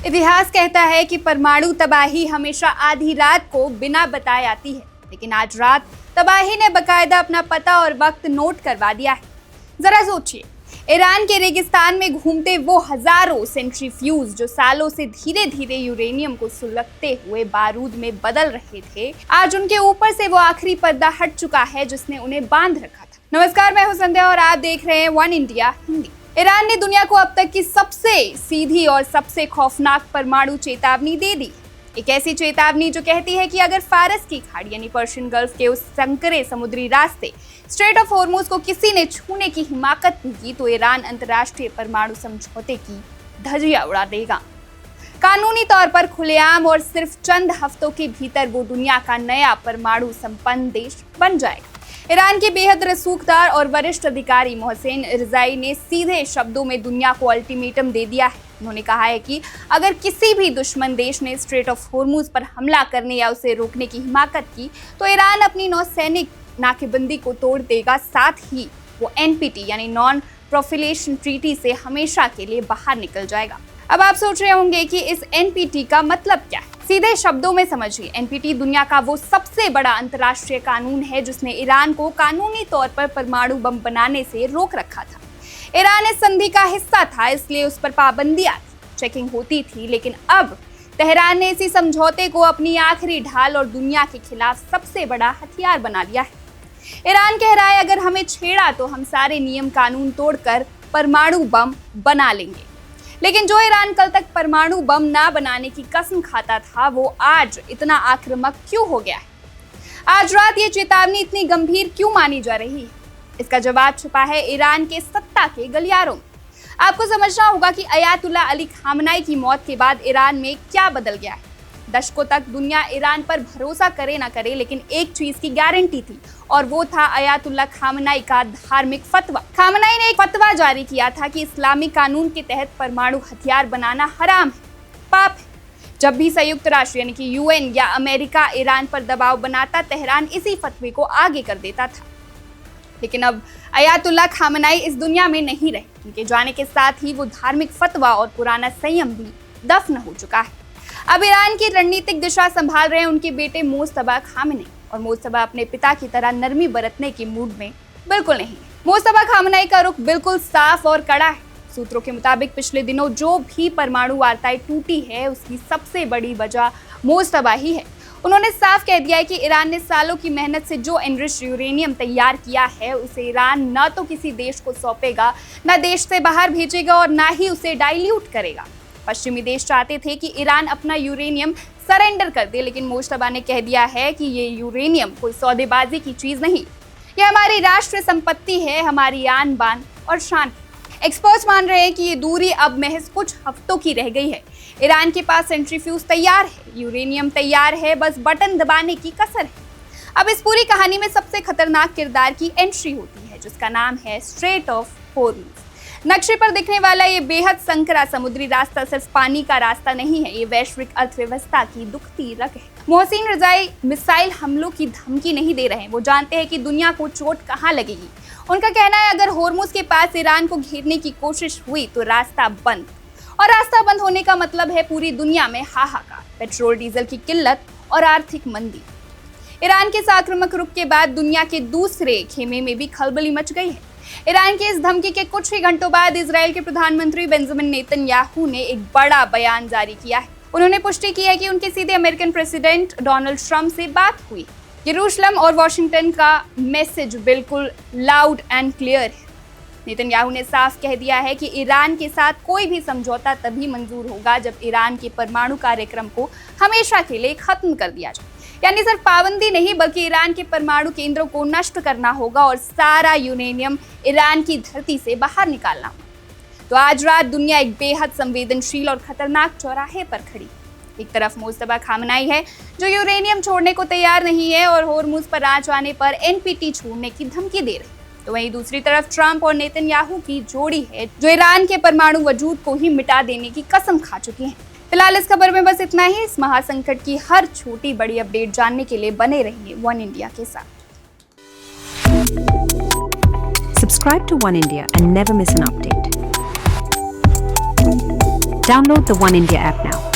इतिहास कहता है कि परमाणु तबाही हमेशा आधी रात को बिना बताए आती है, लेकिन आज रात तबाही ने बकायदा अपना पता और वक्त नोट करवा दिया है। जरा सोचिए, ईरान के रेगिस्तान में घूमते वो हजारों सेंट्रीफ्यूज जो सालों से धीरे धीरे यूरेनियम को सुलगते हुए बारूद में बदल रहे थे, आज उनके ऊपर से वो आखिरी पर्दा हट चुका है जिसने उन्हें बांध रखा था। नमस्कार, मैं हूं संध्या और आप देख रहे हैं वन इंडिया हिंदी। ईरान ने दुनिया को अब तक की सबसे सीधी और सबसे खौफनाक परमाणु चेतावनी दे दी। एक ऐसी चेतावनी जो कहती है कि अगर फारस की खाड़ी यानी पर्शियन गल्फ के उस संकरे समुद्री रास्ते स्ट्रेट ऑफ हॉर्मुज को किसी ने छूने की हिमाकत भी की तो ईरान अंतर्राष्ट्रीय परमाणु समझौते की धज्जियां उड़ा देगा। कानूनी तौर पर खुलेआम और सिर्फ चंद हफ्तों के भीतर वो दुनिया का नया परमाणु संपन्न देश बन जाएगा। ईरान के बेहद रसूखदार और वरिष्ठ अधिकारी मोहसेन रिजाई ने सीधे शब्दों में दुनिया को अल्टीमेटम दे दिया है। उन्होंने कहा है कि अगर किसी भी दुश्मन देश ने स्ट्रेट ऑफ हॉर्मुज पर हमला करने या उसे रोकने की हिमाकत की तो ईरान अपनी नौसैनिक नाकेबंदी को तोड़ देगा, साथ ही वो एनपीटी यानी नॉन प्रोलिफरेशन ट्रीटी से हमेशा के लिए बाहर निकल जाएगा। अब आप सोच रहे होंगे कि इस एनपीटी का मतलब क्या है। सीधे शब्दों में समझिए, एनपीटी दुनिया का वो सबसे बड़ा अंतर्राष्ट्रीय कानून है जिसने ईरान को कानूनी तौर पर परमाणु बम बनाने से रोक रखा था। ईरान इस संधि का हिस्सा था, इसलिए उस पर पाबंदियां थी, चेकिंग होती थी, लेकिन अब तेहरान ने इसी समझौते को अपनी आखिरी ढाल और दुनिया के खिलाफ सबसे बड़ा हथियार बना लिया है। ईरान कह रहा है अगर हमें छेड़ा तो हम सारे नियम कानून तोड़कर परमाणु बम बना लेंगे। लेकिन जो ईरान कल तक परमाणु बम ना बनाने की कसम खाता था वो आज इतना आक्रामक क्यों हो गया है? आज रात ये चेतावनी इतनी गंभीर क्यों मानी जा रही है? इसका जवाब छुपा है ईरान के सत्ता के गलियारों में। आपको समझना होगा कि अयातुल्ला अली खामनाई की मौत के बाद ईरान में क्या बदल गया है। दशकों तक दुनिया ईरान पर भरोसा करे ना करे, लेकिन एक चीज की गारंटी थी और वो था अयातुल्ला खामनाई का धार्मिक फतवा। खामनाई ने एक फतवा जारी किया था कि इस्लामी कानून के तहत परमाणु हथियार बनाना हराम है, पाप है। जब भी संयुक्त राष्ट्र यानी कि यूएन या अमेरिका ईरान पर दबाव बनाता, तेहरान इसी फतवे को आगे कर देता था। लेकिन अब अयातुल्ला खामनाई इस दुनिया में नहीं रहे। उनके जाने के साथ ही वो धार्मिक फतवा और पुराना संयम भी दफन हो चुका है। अब ईरान की रणनीतिक दिशा संभाल रहे हैं उनके बेटे मोज्तबा खामनेई, और मोज्तबा अपने पिता की तरह नरमी बरतने के मूड में बिल्कुल नहीं है। मोज्तबा खामनेई का रुख बिल्कुल साफ और कड़ा है। सूत्रों के मुताबिक पिछले दिनों जो भी परमाणु वार्ताएं टूटी है उसकी सबसे बड़ी वजह मोज्तबा ही है। उन्होंने साफ कह दिया है कि ईरान ने सालों की मेहनत से जो एनरिच्ड यूरेनियम तैयार किया है उसे ईरान न तो किसी देश को सौंपेगा, न देश से बाहर भेजेगा और ना ही उसे डाइल्यूट करेगा। पश्चिमी देश चाहते थे कि ईरान अपना यूरेनियम सरेंडर कर दे, लेकिन मोज्तबा ने कह दिया है कि ये यूरेनियम कोई सौदेबाजी की चीज नहीं, ये हमारी राष्ट्रीय संपत्ति है, हमारी आन बान और शान। एक्सपर्ट्स मान रहे हैं कि ये दूरी अब महज कुछ हफ्तों की रह गई है। ईरान के पास सेंट्रीफ्यूज तैयार है, यूरेनियम तैयार है, बस बटन दबाने की कसर है। अब इस पूरी कहानी में सबसे खतरनाक किरदार की एंट्री होती है जिसका नाम है स्ट्रेट ऑफ हॉर्मुज। नक्शे पर दिखने वाला ये बेहद संकरा समुद्री रास्ता सिर्फ पानी का रास्ता नहीं है, ये वैश्विक अर्थव्यवस्था की दुखती रग है। मोहसेन रिजाई मिसाइल हमलों की धमकी नहीं दे रहे हैं, वो जानते हैं कि दुनिया को चोट कहाँ लगेगी। उनका कहना है अगर हॉर्मुज के पास ईरान को घेरने की कोशिश हुई तो रास्ता बंद, और रास्ता बंद होने का मतलब है पूरी दुनिया में हाहाकार, पेट्रोल डीजल की किल्लत और आर्थिक मंदी। ईरान के इस आक्रामक रुख के बाद दुनिया के दूसरे खेमे में भी खलबली मच गई है। ईरान की इस धमकी के कुछ ही घंटों बाद इजराइल के प्रधानमंत्री बेंजामिन नेतन्याहू ने एक बड़ा बयान जारी किया है। उन्होंने पुष्टि की है कि उनके सीधे अमेरिकन प्रेसिडेंट डोनाल्ड ट्रंप से बात हुई। यरूशलेम और वॉशिंगटन का मैसेज बिल्कुल लाउड एंड क्लियर है। नेतन्याहू ने साफ कह दिया है कि ईरान के साथ कोई भी समझौता तभी मंजूर होगा जब ईरान के परमाणु कार्यक्रम को हमेशा के लिए खत्म कर दिया जाए। यानी सिर्फ पाबंदी नहीं बल्कि ईरान के परमाणु केंद्रों को नष्ट करना होगा और सारा यूरेनियम ईरान की धरती से बाहर निकालना होगा। तो आज रात दुनिया एक बेहद संवेदनशील और खतरनाक चौराहे पर खड़ी। एक तरफ मोज्तबा खामनाई है जो यूरेनियम छोड़ने को तैयार नहीं है और हॉर्मुज पर आंच आने पर एनपीटी छोड़ने की धमकी दे रही है, तो वहीं दूसरी तरफ ट्रंप और नेतन्याहू की जोड़ी है जो ईरान के परमाणु वजूद को ही मिटा देने की कसम खा चुकी है। फिलहाल इस खबर में बस इतना ही। इस महासंकट की हर छोटी बड़ी अपडेट जानने के लिए बने रहिए वन इंडिया के साथ। Subscribe to One India and never miss an update. Download the One India app now.